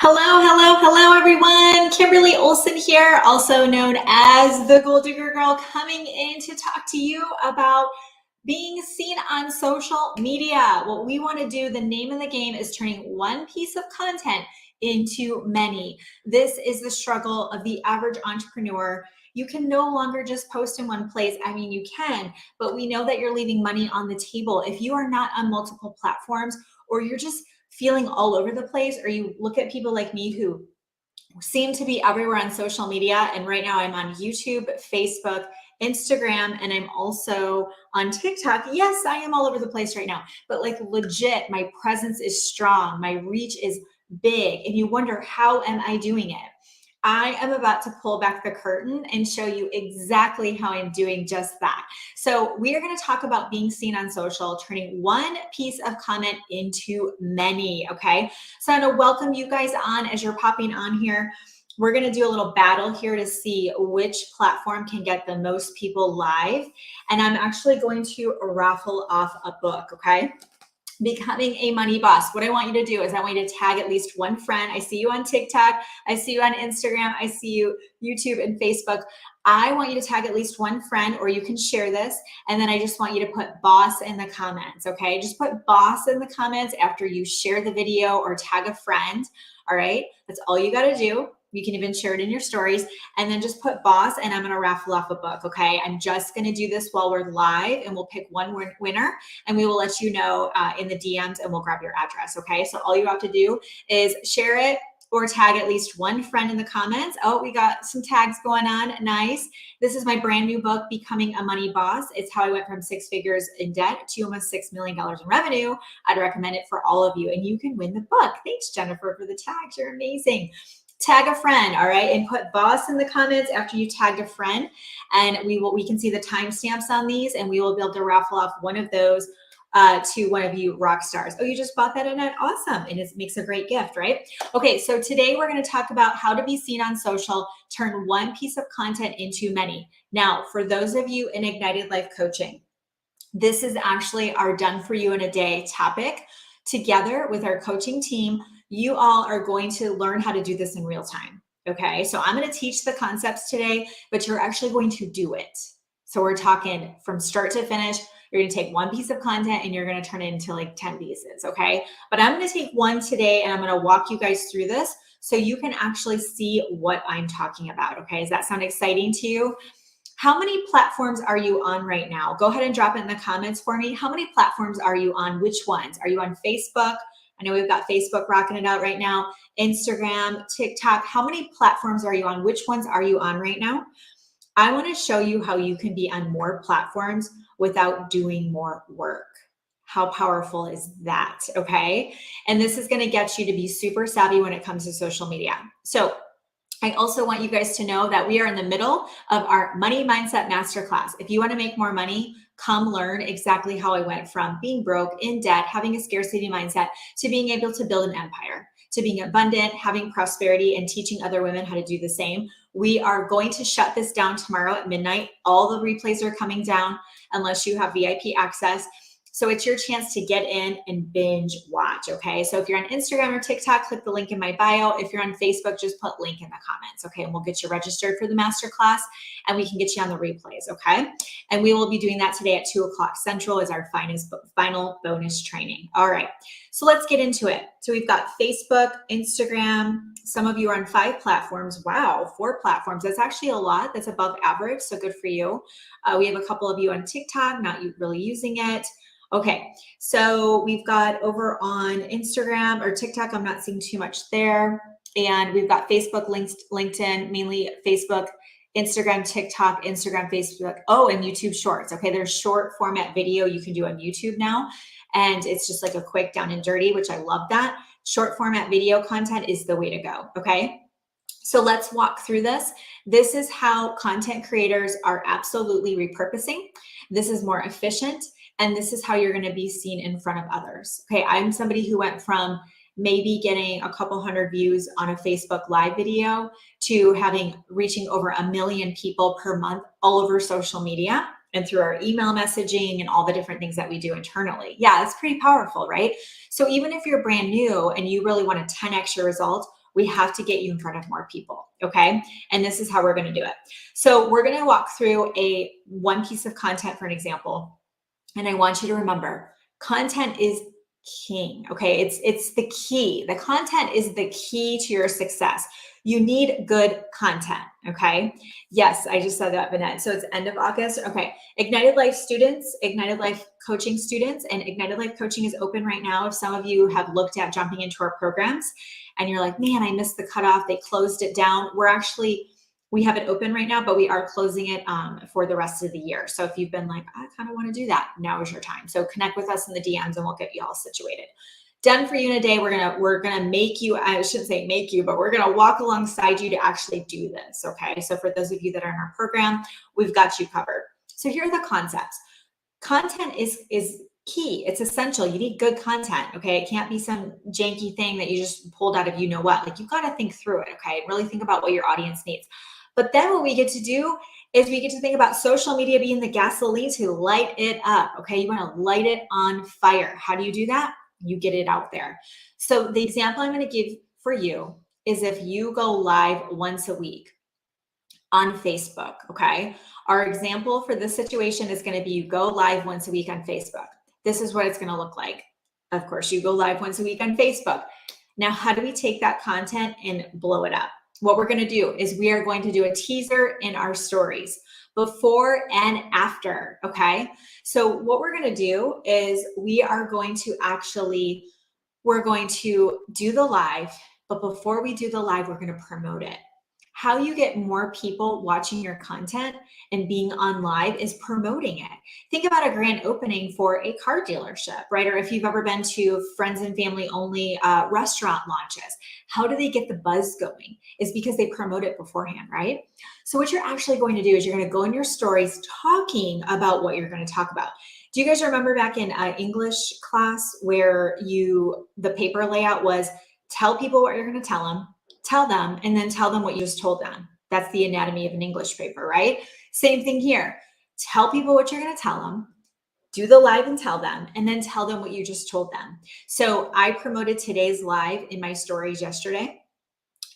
Hello, everyone. Kimberly Olson here, also known as the Gold Digger Girl, coming in to talk to you about being seen on social media. What we want to do, the name of the game, is turning one piece of content into many. This is the struggle of the average entrepreneur. You can no longer just post in one place. I mean, you can, but we know that you're leaving money on the table. If you are not on multiple platforms, or you're just feeling all over the place, or you look at people like me who seem to be everywhere on social media. And right now I'm on YouTube, Facebook, Instagram, and I'm also on TikTok. Yes, I am all over the place right now, but like legit, my presence is strong. My reach is big. And you wonder, how am I doing it? I am about to pull back the curtain and show you exactly how I'm doing just that. So we are going to talk about being seen on social, turning one piece of content into many, okay? So I'm going to welcome you guys on as you're popping on here. We're going to do a little battle here to see which platform can get the most people live. And I'm actually going to raffle off a book, okay? Becoming a Money Boss. What I want you to do is I want you to tag at least one friend. I see you on TikTok. I see you on Instagram. I see you YouTube and Facebook. I want you to tag at least one friend, or you can share this. And then I just want you to put boss in the comments. Okay. Just put boss in the comments after you share the video or tag a friend. All right. That's all you got to do. You can even share it in your stories, and then just put boss, and I'm going to raffle off a book. Okay. I'm just going to do this while we're live, and we'll pick one winner, and we will let you know in the DMs, and we'll grab your address. Okay. So all you have to do is share it or tag at least one friend in the comments. Oh, we got some tags going on. Nice. This is my brand new book, Becoming a Money Boss. It's how I went from 6 figures in debt to almost $6 million in revenue. I'd recommend it for all of you, and you can win the book. Thanks, Jennifer, for the tags. You're amazing. Tag a friend, all right, and put boss in the comments after you tagged a friend, and we can see the timestamps on these, and we will be able to raffle off one of those to one of you rock stars. Oh, you just bought that in it? Awesome. And it makes a great gift, right? Okay, so today we're going to talk about how to be seen on social, turn one piece of content into many. Now, for those of you in Ignited Life Coaching, this is actually our done for you in a day topic. Together with our coaching team, you all are going to learn how to do this in real time. Okay, so I'm going to teach the concepts today, but you're actually going to do it. So we're talking from start to finish. You're going to take one piece of content and you're going to turn it into like 10 pieces. Okay, but I'm going to take one today and I'm going to walk you guys through this so you can actually see what I'm talking about. Okay, does that sound exciting to you? How many platforms are you on right now? Go ahead and drop it in the comments for me. How many platforms are you on? Which ones? Are you on Facebook? I know we've got Facebook rocking it out right now. Instagram, TikTok. How many platforms are you on? Which ones are you on right now? I want to show you how you can be on more platforms without doing more work. How powerful is that? Okay. And this is going to get you to be super savvy when it comes to social media. So I also want you guys to know that we are in the middle of our Money Mindset Masterclass. If you want to make more money, come learn exactly how I went from being broke, in debt, having a scarcity mindset, to being able to build an empire, to being abundant, having prosperity, and teaching other women how to do the same. We are going to shut this down tomorrow at midnight. All the replays are coming down unless you have VIP access. So it's your chance to get in and binge watch, okay? So if you're on Instagram or TikTok, click the link in my bio. If you're on Facebook, just put link in the comments, okay? And we'll get you registered for the masterclass and we can get you on the replays, okay? And we will be doing that today at 2 o'clock Central as our final bonus training. All right, so let's get into it. So we've got Facebook, Instagram. Some of you are on 5 platforms. Wow, 4 platforms. That's actually a lot. That's above average, so good for you. We have a couple of you on TikTok, not really using it. Okay, so we've got over on Instagram or TikTok, I'm not seeing too much there. And we've got Facebook, LinkedIn, mainly Facebook, Instagram, TikTok, Instagram, Facebook. Oh, and YouTube Shorts. Okay, there's short format video you can do on YouTube now. And it's just like a quick down and dirty, which I love that. Short format video content is the way to go, okay? So let's walk through this. This is how content creators are absolutely repurposing. This is more efficient. And this is how you're going to be seen in front of others. Okay, I'm somebody who went from maybe getting a couple hundred views on a Facebook Live video to reaching over 1 million people per month all over social media and through our email messaging and all the different things that we do internally. Yeah, it's pretty powerful, right? So even if you're brand new and you really want to 10x your results, We have to get you in front of more people, okay? And this is how we're going to do it. So we're going to walk through one piece of content for an example. And I want you to remember, content is king, okay? It's the key. The content is the key to your success. You need good content, okay? Yes, I just said that, Vanette. So it's end of August. Okay. Ignited Life students, Ignited Life coaching students, and Ignited Life coaching is open right now. If some of you have looked at jumping into our programs and you're like, man, I missed the cutoff. They closed it down. We have it open right now, but we are closing it for the rest of the year. So if you've been like, I kind of want to do that, now is your time. So connect with us in the DMs and we'll get you all situated. Done for you in a day. We're gonna make you, I shouldn't say make you, but we're gonna walk alongside you to actually do this, okay? So for those of you that are in our program, we've got you covered. So here are the concepts. Content is key. It's essential. You need good content, okay? It can't be some janky thing that you just pulled out of you know what. Like, you've got to think through it, okay? Really think about what your audience needs. But then what we get to do is we get to think about social media being the gasoline to light it up, okay? You want to light it on fire. How do you do that? You get it out there. So the example I'm going to give for you is if you go live once a week on Facebook, okay? Our example for this situation is going to be you go live once a week on Facebook. This is what it's going to look like. Of course, you go live once a week on Facebook. Now, how do we take that content and blow it up? What we're going to do is we are going to do a teaser in our stories before and after, okay? So what we're going to do is we're going to do the live, but before we do the live, we're going to promote it. How you get more people watching your content and being on live is promoting it. Think about a grand opening for a car dealership, right? Or if you've ever been to friends and family only restaurant launches, how do they get the buzz going? Is because they promote it beforehand, right? So what you're actually going to do is you're going to go in your stories talking about what you're going to talk about. Do you guys remember back in English class where the paper layout was tell people what you're going to tell them, and then tell them what you just told them? That's the anatomy of an English paper, right? Same thing here. Tell people what you're going to tell them, do the live and tell them, and then tell them what you just told them. So I promoted today's live in my stories yesterday,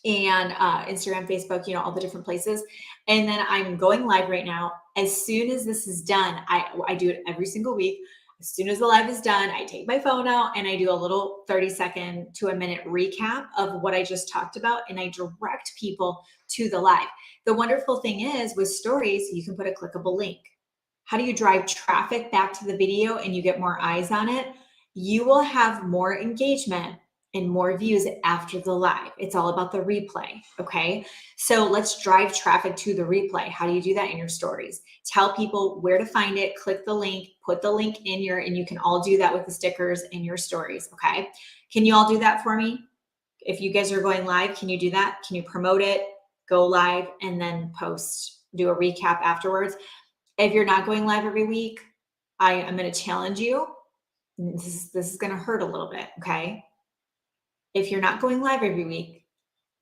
and Instagram, Facebook, all the different places. And then I'm going live right now. As soon as this is done, I do it every single week. As soon as the live is done, I take my phone out and I do a little 30-second to a minute recap of what I just talked about, and I direct people to the live. The wonderful thing is with stories, you can put a clickable link. How do you drive traffic back to the video and you get more eyes on it? You will have more engagement and more views after the live. It's all about the replay, okay? So let's drive traffic to the replay. How do you do that? In your stories. Tell people where to find it, click the link, put the link in and you can all do that with the stickers in your stories, okay? Can you all do that for me? If you guys are going live, can you do that? Can you promote it, go live, and then post, do a recap afterwards? If you're not going live every week, I'm gonna challenge you. This is gonna hurt a little bit, okay? If you're not going live every week,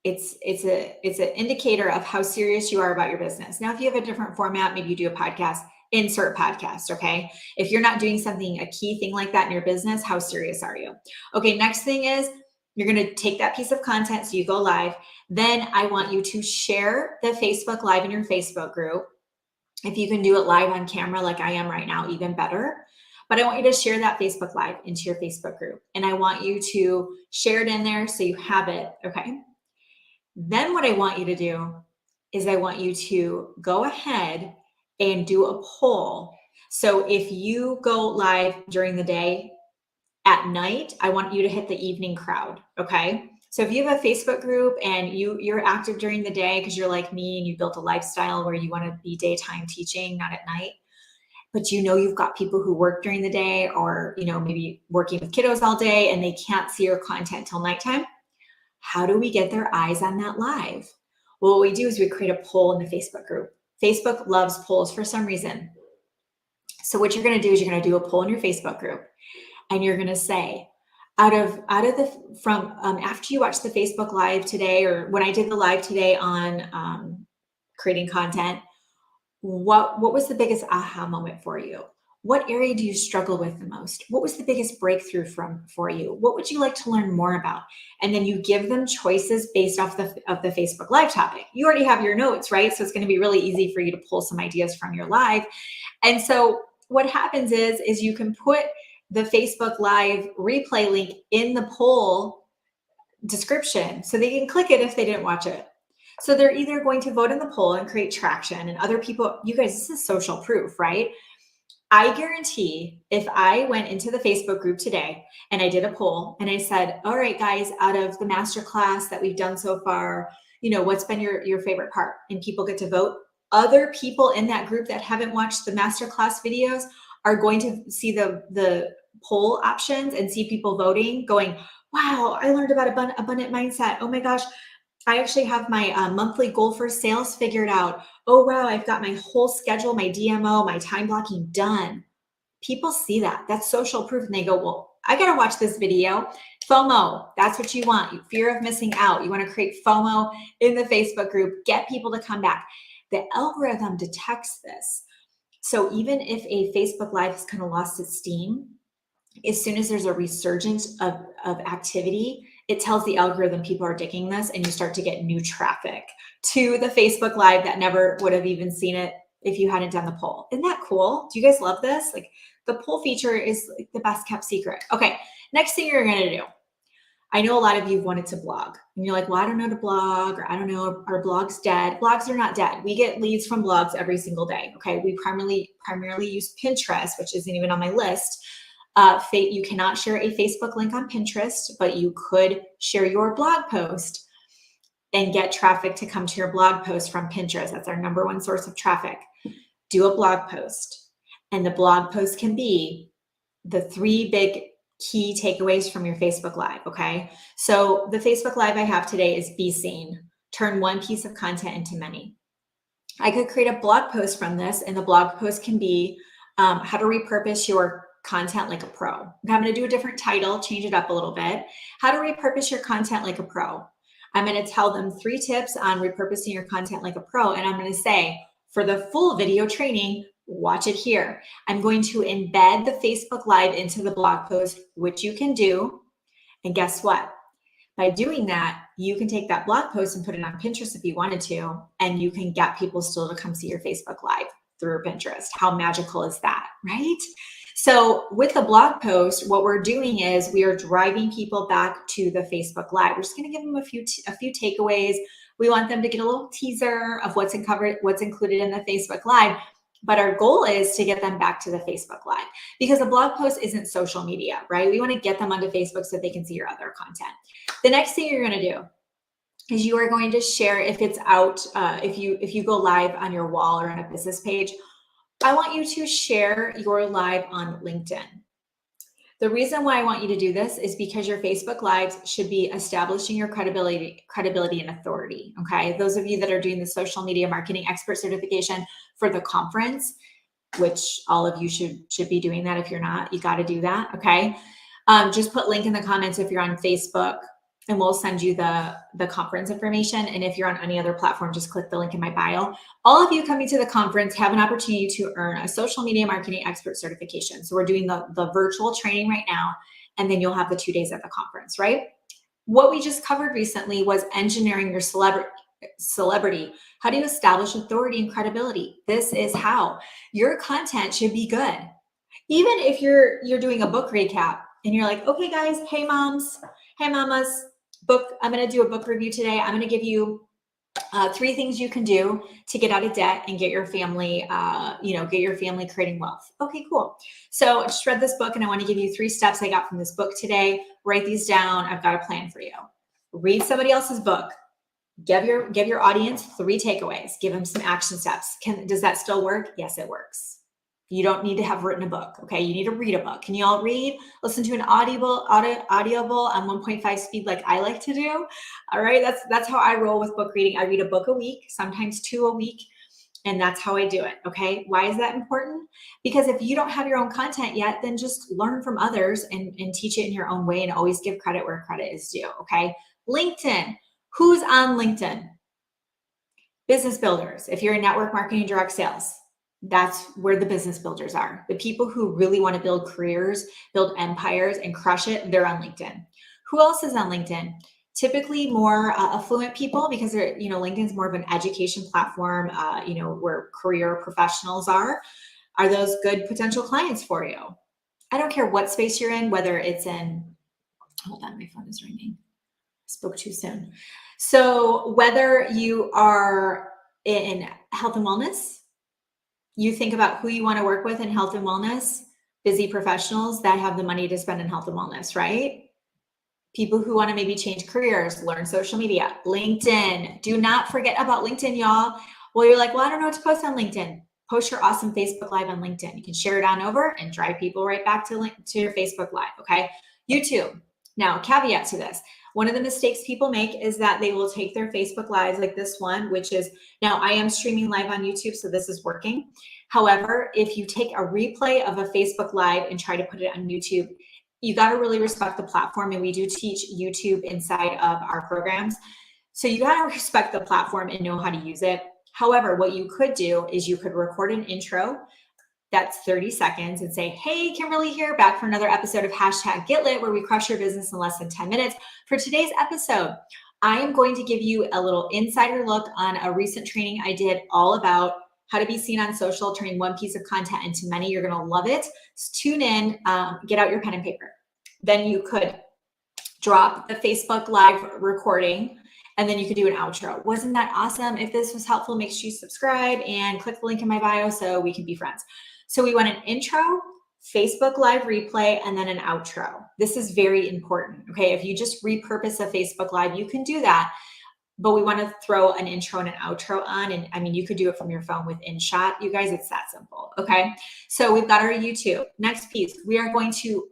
it's an indicator of how serious you are about your business. Now, if you have a different format, maybe you do a podcast, insert podcast, okay? If you're not doing something, a key thing like that in your business, how serious are you? Okay, next thing is you're gonna take that piece of content, so you go live. Then I want you to share the Facebook Live in your Facebook group. If you can do it live on camera like I am right now, even better. But I want you to share that Facebook Live into your Facebook group. And I want you to share it in there so you have it, okay? Then what I want you to do is I want you to go ahead and do a poll. So if you go live during the day, at night, I want you to hit the evening crowd, okay? So if you have a Facebook group and you're active during the day because you're like me and you built a lifestyle where you want to be daytime teaching, not at night, but you've got people who work during the day or, maybe working with kiddos all day and they can't see your content till nighttime. How do we get their eyes on that live? Well, what we do is we create a poll in the Facebook group. Facebook loves polls for some reason. So what you're going to do is you're going to do a poll in your Facebook group and you're going to say, after you watch the Facebook Live today, or when I did the live today on creating content, what was the biggest aha moment for you? What area do you struggle with the most? What was the biggest breakthrough for you? What would you like to learn more about? And then you give them choices based off of the Facebook Live topic. You already have your notes, right? So it's going to be really easy for you to pull some ideas from your live. And so what happens is you can put the Facebook Live replay link in the poll description so they can click it if they didn't watch it. So they're either going to vote in the poll and create traction, and other people, you guys, this is social proof, right? I guarantee if I went into the Facebook group today and I did a poll and I said, all right, guys, out of the masterclass that we've done so far, what's been your favorite part? And people get to vote. Other people in that group that haven't watched the masterclass videos are going to see the poll options and see people voting, going, wow, I learned about abundant mindset. Oh my gosh, I actually have my monthly goal for sales figured out. Oh, wow, I've got my whole schedule, my DMO, my time blocking done. People see that. That's social proof. And they go, well, I got to watch this video. FOMO, that's what you want. Fear of missing out. You want to create FOMO in the Facebook group, get people to come back. The algorithm detects this. So even if a Facebook Live has kind of lost its steam, as soon as there's a resurgence of activity, it tells the algorithm people are digging this, and you start to get new traffic to the Facebook Live that never would have even seen it if you hadn't done the poll. Isn't that cool? Do you guys love this? Like, the poll feature is like the best kept secret. Okay, next thing you're gonna do. I know a lot of you wanted to blog, and you're like, well, I don't know how to blog, or I don't know, our blog's dead. Blogs are not dead. We get leads from blogs every single day. Okay, we primarily use Pinterest, which isn't even on my list. You cannot share a Facebook link on Pinterest, but you could share your blog post and get traffic to come to your blog post from Pinterest. That's our number one source of traffic. Do a blog post, and the blog post can be the 3 big key takeaways from your Facebook Live, okay? So the Facebook Live I have today is be seen. Turn one piece of content into many. I could create a blog post from this, and the blog post can be how to repurpose your content like a pro. Okay, I'm going to do a different title, change it up a little bit. How to repurpose your content like a pro. I'm going to tell them 3 tips on repurposing your content like a pro. And I'm going to say, for the full video training, watch it here. I'm going to embed the Facebook Live into the blog post, which you can do. And guess what? By doing that, you can take that blog post and put it on Pinterest if you wanted to, and you can get people still to come see your Facebook Live through Pinterest. How magical is that, right? So with the blog post, what we're doing is we are driving people back to the Facebook Live. We're just going to give them a few takeaways. We want them to get a little teaser of what's included in the Facebook Live. But our goal is to get them back to the Facebook Live, because a blog post isn't social media, right? We want to get them onto Facebook so they can see your other content. The next thing you're going to do is you are going to share, if it's out, if you go live on your wall or on a business page, I want you to share your live on LinkedIn. The reason why I want you to do this is because your Facebook Lives should be establishing your credibility and authority, okay? Those of you that are doing the social media marketing expert certification for the conference, which all of you should be doing that. If you're not, you got to do that, okay? Just put link in the comments if you're on Facebook, and we'll send you the conference information. And if you're on any other platform, just click the link in my bio. All of you coming to the conference have an opportunity to earn a social media marketing expert certification. So we're doing the virtual training right now, and then you'll have the 2 days at the conference, right? What we just covered recently was engineering your celebrity. How do you establish authority and credibility? This is how. Your content should be good. Even if you're doing a book recap and you're like, okay guys, hey moms, hey mamas, I'm going to do a book review today. I'm going to give you 3 things you can do to get out of debt and get your family, creating wealth. Okay, cool. So I just read this book, and I want to give you 3 steps I got from this book today. Write these down. I've got a plan for you. Read somebody else's book. Give your audience 3 takeaways. Give them some action steps. Does that still work? Yes, it works. You don't need to have written a book, okay? You need to read a book. Can you all read? Listen to an audible on 1.5 speed like I like to do. All right, that's how I roll with book reading. I read a book a week, sometimes 2 a week, and that's how I do it, okay? Why is that important? Because if you don't have your own content yet, then just learn from others and teach it in your own way, and always give credit where credit is due, okay? LinkedIn. Who's on LinkedIn? Business builders. If you're in network marketing, direct sales. That's where the business builders are. The people who really want to build careers, build empires, and crush it, they're on LinkedIn. Who else is on LinkedIn? Typically more affluent people, because they're, LinkedIn's more of an education platform, where career professionals are. Are those good potential clients for you? I don't care what space you're in, whether it's in, hold on, my phone is ringing. Spoke too soon. So whether you are in health and wellness, you think about who you want to work with in health and wellness, busy professionals that have the money to spend in health and wellness, right? People who want to maybe change careers, learn social media, LinkedIn. Do not forget about LinkedIn, y'all. Well, you're like, well, I don't know what to post on LinkedIn. Post your awesome Facebook Live on LinkedIn. You can share it on over and drive people right back to your Facebook Live, okay? YouTube. Now, caveat to this. One of the mistakes people make is that they will take their Facebook Lives like this one, which is, now I am streaming live on YouTube, so this is working. However, if you take a replay of a Facebook Live and try to put it on YouTube, you got to really respect the platform. And we do teach YouTube inside of our programs. So you got to respect the platform and know how to use it. However, what you could do is you could record an intro that's 30 seconds and say, hey, Kimberly here, back for another episode of #GetLit, where we crush your business in less than 10 minutes. For today's episode, I am going to give you a little insider look on a recent training I did all about how to be seen on social, turning one piece of content into many. You're going to love it. So tune in, get out your pen and paper. Then you could drop the Facebook Live recording, and then you could do an outro. Wasn't that awesome? If this was helpful, make sure you subscribe and click the link in my bio so we can be friends. So we want an intro, Facebook Live replay, and then an outro. This is very important, okay? If you just repurpose a Facebook Live, you can do that, but we want to throw an intro and an outro on. And I mean, you could do it from your phone with InShot. You guys, it's that simple, okay? So we've got our YouTube. Next piece, we are going to,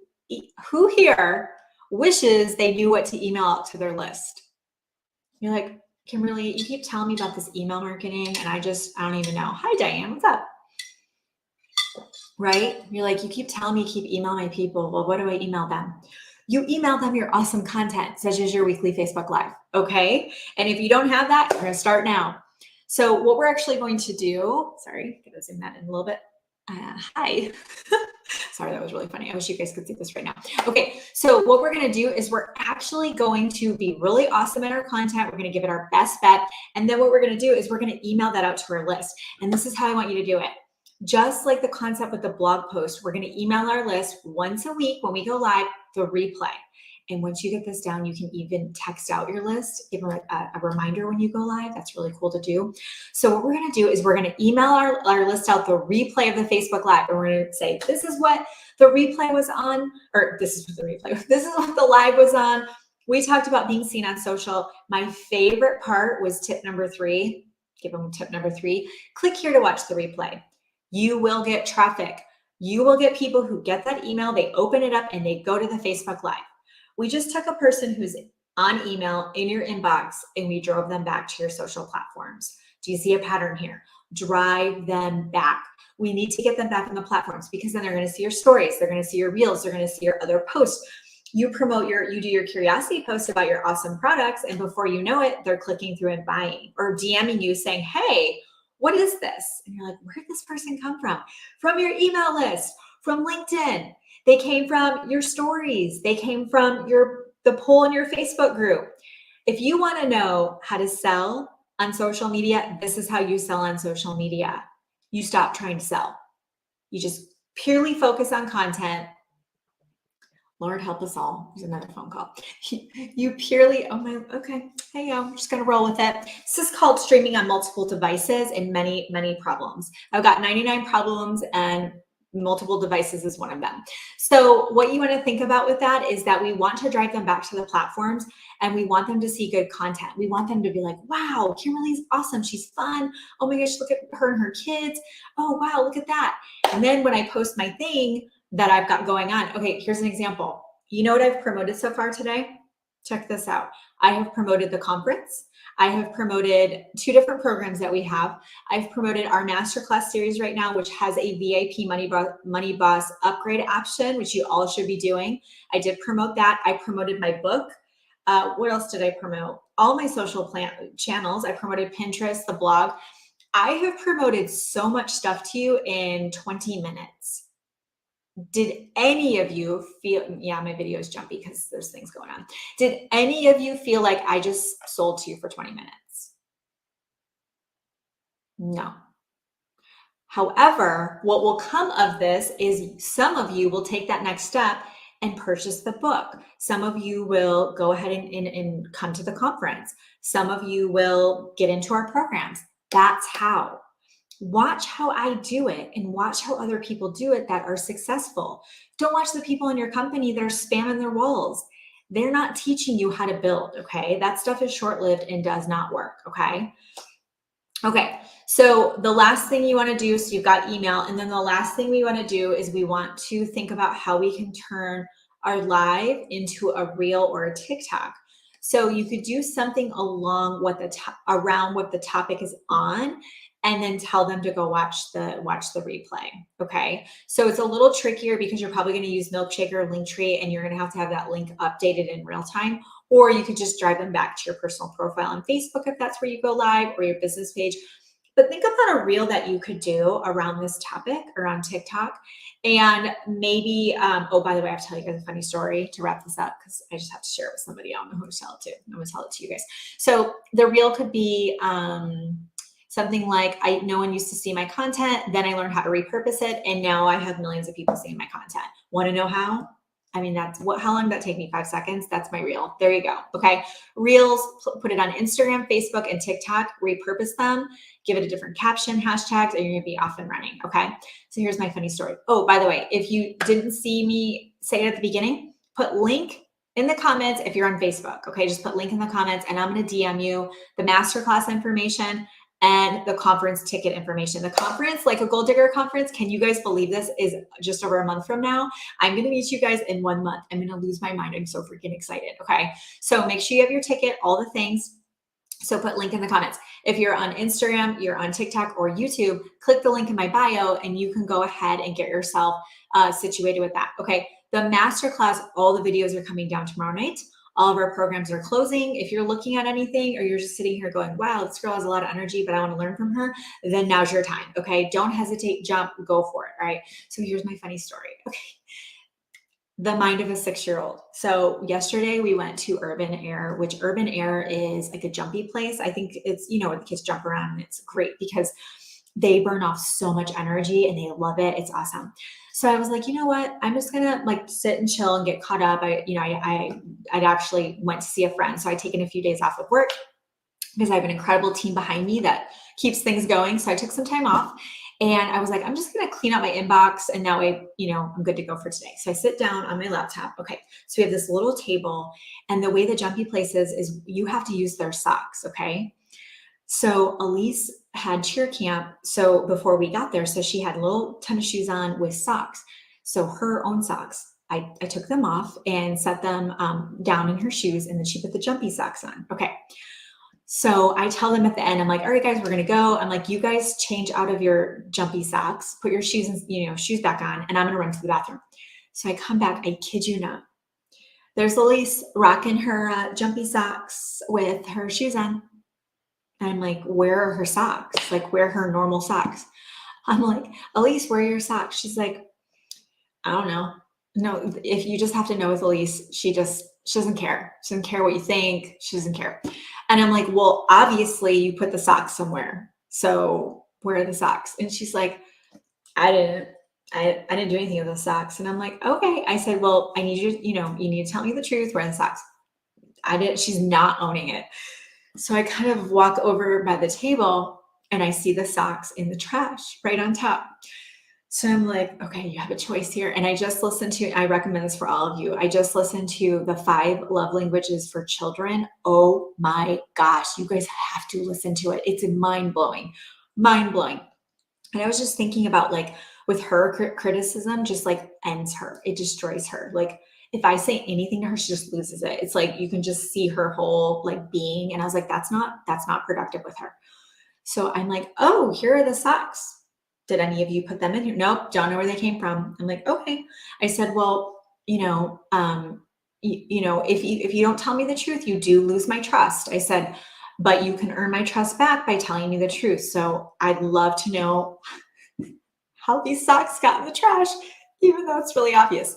who here wishes they knew what to email out to their list? You're like, Kimberly, you keep telling me about this email marketing and I don't even know. Hi, Diane, what's up? Right? You're like, you keep telling me, keep emailing my people. Well, what do I email them? You email them your awesome content, such as your weekly Facebook Live, okay? And if you don't have that, you're gonna start now. So what we're actually going to do, sorry, gotta zoom that in a little bit. Hi. Sorry, that was really funny. I wish you guys could see this right now. Okay, so what we're gonna do is we're actually going to be really awesome at our content. We're gonna give it our best bet. And then what we're gonna do is we're gonna email that out to our list. And this is how I want you to do it. Just like the concept with the blog post, we're gonna email our list once a week when we go live, the replay. And once you get this down, you can even text out your list, give them a reminder when you go live. That's really cool to do. So what we're going to do is we're going to email our list out the replay of the Facebook Live. And we're going to say, this is what the replay was on, or this is what the replay, this is what the live was on. We talked about being seen on social. My favorite part was tip number 3. Give them tip number 3. Click here to watch the replay. You will get traffic. You will get people who get that email, they open it up, and they go to the Facebook Live. We just took a person who's on email in your inbox and we drove them back to your social platforms. Do you see a pattern here? Drive them back. We need to get them back on the platforms because then they're going to see your stories. They're going to see your reels. They're going to see your other posts. You do your curiosity posts about your awesome products. And before you know it, they're clicking through and buying or DMing you saying, hey, what is this? And you're like, where did this person come from? From your email list, from LinkedIn. They came from your stories. They came from the poll in your Facebook group. If you want to know how to sell on social media, this is how you sell on social media. You stop trying to sell. You just purely focus on content. Lord help us all. There's another phone call. You purely, okay. Hey, I'm just going to roll with it. This is called streaming on multiple devices and many, many problems. I've got 99 problems and multiple devices is one of them. So what you want to think about with that is that we want to drive them back to the platforms and we want them to see good content. We want them to be like, wow, Kimberly's awesome. She's fun. Oh my gosh, look at her and her kids. Oh, wow, look at that. And then when I post my thing that I've got going on, okay, here's an example. You know what I've promoted so far today? Check this out. I have promoted the conference. I have promoted 2 different programs that we have. I've promoted our masterclass series right now, which has a VIP Money Boss upgrade option, which you all should be doing. I did promote that. I promoted my book. What else did I promote? All my social channels. I promoted Pinterest, the blog. I have promoted so much stuff to you in 20 minutes. Did any of you feel, yeah, my video is jumpy because there's things going on. Did any of you feel like I just sold to you for 20 minutes? No. However, what will come of this is some of you will take that next step and purchase the book. Some of you will go ahead and come to the conference. Some of you will get into our programs. That's how. Watch how I do it and watch how other people do it that are successful. Don't watch the people in your company that are spamming their walls. They're not teaching you how to build, okay? That stuff is short-lived and does not work, okay? Okay, so the last thing you want to do, so you've got email, and then the last thing we want to do is we want to think about how we can turn our live into a reel or a TikTok. So you could do something along what around what the topic is on, and then tell them to go watch the replay. Okay, so it's a little trickier because you're probably going to use Milkshake or Linktree, and you're going to have that link updated in real time. Or you could just drive them back to your personal profile on Facebook if that's where you go live, or your business page. But think about a reel that you could do around this topic or on TikTok. And maybe, oh, by the way, I have to tell you guys a funny story to wrap this up because I just have to share it with somebody. I don't know who to tell it to. I'm going to tell it to you guys. So the reel could be something like, no one used to see my content. Then I learned how to repurpose it. And now I have millions of people seeing my content. Want to know how? I mean, how long did that take me? 5 seconds. That's my reel. There you go. Okay. Reels, put it on Instagram, Facebook, and TikTok, repurpose them, give it a different caption, hashtags, and you're going to be off and running. Okay. So here's my funny story. Oh, by the way, if you didn't see me say it at the beginning, put link in the comments if you're on Facebook. Okay. Just put link in the comments and I'm going to DM you the masterclass information and the conference ticket information. The conference, like a Gold Digger conference, can you guys believe this is just over a month from now? I'm going to meet you guys in 1 month. I'm going to lose my mind. I'm so freaking excited. Okay. So make sure you have your ticket, all the things. So put link in the comments. If you're on Instagram, you're on TikTok or YouTube, click the link in my bio and you can go ahead and get yourself situated with that. Okay. The masterclass, all the videos are coming down tomorrow night. All of our programs are closing. If you're looking at anything or you're just sitting here going, wow, this girl has a lot of energy, but I want to learn from her, then now's your time. Okay. Don't hesitate, jump, go for it. All right. So here's my funny story. Okay. The mind of a 6-year-old. So yesterday we went to Urban Air, which Urban Air is like a jumpy place. I think it's, where the kids jump around and it's great because they burn off so much energy and they love it. It's awesome. So I was like, you know what? I'm just gonna like sit and chill and get caught up. I'd actually went to see a friend. So I'd taken a few days off of work because I have an incredible team behind me that keeps things going. So I took some time off and I was like, I'm just going to clean out my inbox and now I'm good to go for today. So I sit down on my laptop. Okay. So we have this little table and the way the jumpy place is you have to use their socks. Okay. So Elise had cheer camp. So before we got there, so she had little tennis shoes on with socks. So her own socks, I took them off and set them down in her shoes. And then she put the jumpy socks on. Okay. So I tell them at the end, I'm like, all right, guys, we're going to go. I'm like, you guys change out of your jumpy socks, put your shoes and, shoes back on, and I'm going to run to the bathroom. So I come back, I kid you not. There's Elise rocking her jumpy socks with her shoes on. And I'm like, where are her socks? Like, where are her normal socks? I'm like, Elise, where are your socks? She's like, I don't know. No, if you just have to know with Elise, she doesn't care. She doesn't care what you think. She doesn't care. And I'm like, well, obviously you put the socks somewhere. So where are the socks? And she's like, I didn't do anything with the socks. And I'm like, okay. I said, well, I need you, you need to tell me the truth. Where are the socks? She's not owning it. So I kind of walk over by the table and I see the socks in the trash right on top. So I'm like, okay, you have a choice here. And I just listened to, I recommend this for all of you. I just listened to the 5 love languages for children. Oh my gosh, you guys have to listen to it. It's mind blowing. And I was just thinking about like with her criticism, just like ends her. It destroys her. Like if I say anything to her, she just loses it. It's like, you can just see her whole like being. And I was like, that's not productive with her. So I'm like, oh, here are the socks. Did any of you put them in here? Nope, don't know where they came from. I'm like, okay. I said, well, if you don't tell me the truth, you do lose my trust. I said, but you can earn my trust back by telling me the truth. So I'd love to know how these socks got in the trash, even though it's really obvious.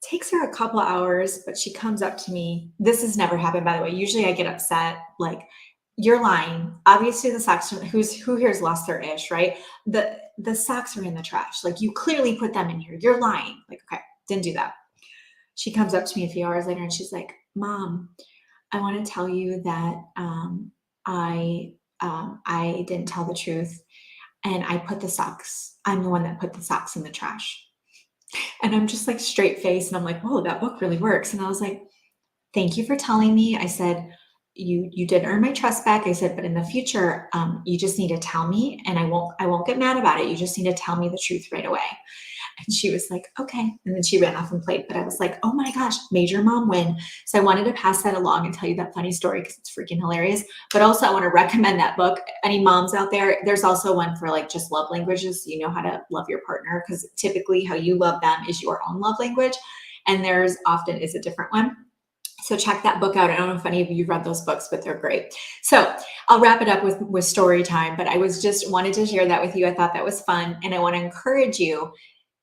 Takes her a couple hours, but she comes up to me. This has never happened, by the way. Usually I get upset, like, you're lying. Obviously the socks, who here's lost their ish, right? The socks are in the trash. Like, you clearly put them in here. You're lying. Like, okay, didn't do that. She comes up to me a few hours later and she's like, Mom, I want to tell you that I didn't tell the truth, and I'm the one that put the socks in the trash. And I'm just like straight face, and I'm like, whoa, that book really works. And I was like, thank you for telling me. I said, you did earn my trust back. I said, but in the future, you just need to tell me, and I won't get mad about it. You just need to tell me the truth right away. And she was like, okay. And then she ran off and played. But I was like, oh my gosh, major mom win. So I wanted to pass that along and tell you that funny story because it's freaking hilarious. But also I want to recommend that book. Any moms out there, there's also one for like just love languages. So you know how to love your partner, because typically how you love them is your own love language. And theirs often is a different one. So check that book out. I don't know if any of you read those books, but they're great. So I'll wrap it up with story time, but I was just wanted to share that with you. I thought that was fun. And I want to encourage you,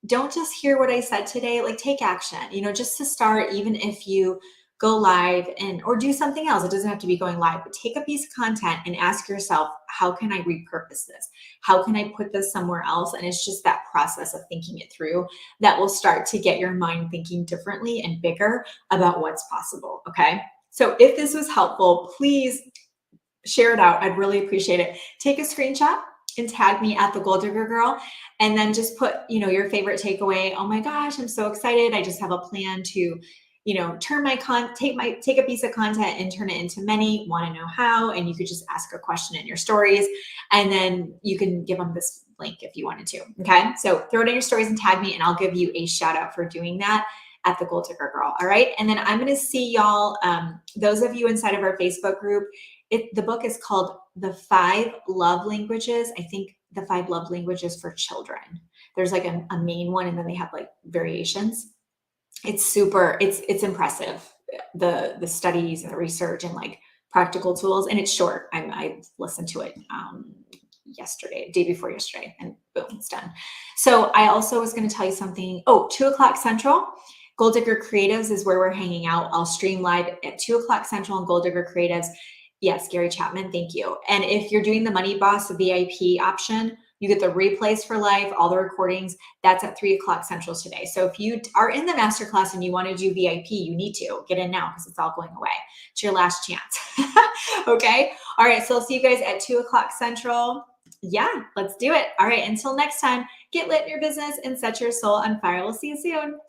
don't just hear what I said today, like take action, just to start, even if you go live or do something else. It doesn't have to be going live, but take a piece of content and ask yourself, how can I repurpose this? How can I put this somewhere else? And it's just that process of thinking it through that will start to get your mind thinking differently and bigger about what's possible. Okay. So if this was helpful, please share it out. I'd really appreciate it. Take a screenshot and tag me at the Goal Digger Girl, and then just put, your favorite takeaway. Oh my gosh, I'm so excited. I just have a plan to, turn take a piece of content and turn it into many. Want to know how? And you could just ask a question in your stories, and then you can give them this link if you wanted to. Okay. So throw it in your stories and tag me, and I'll give you a shout out for doing that at the Goal Digger Girl. All right. And then I'm going to see y'all, those of you inside of our Facebook group. The book is called The 5 Love Languages. I think the 5 Love Languages for Children. There's like a main one, and then they have like variations. It's impressive. The studies and the research and like practical tools, and it's short. I listened to it day before yesterday, and boom, it's done. So I also was going to tell you something. 2:00 Central. Goal Digger Creatives is where we're hanging out. I'll stream live at 2:00 Central on Goal Digger Creatives. Yes, Gary Chapman, thank you. And if you're doing the Money Boss, the VIP option, you get the replays for life, all the recordings. That's at 3:00 Central today. So if you are in the masterclass and you want to do VIP, you need to get in now because it's all going away. It's your last chance. Okay. All right. So I'll see you guys at 2:00 Central. Yeah, let's do it. All right. Until next time, get lit in your business and set your soul on fire. We'll see you soon.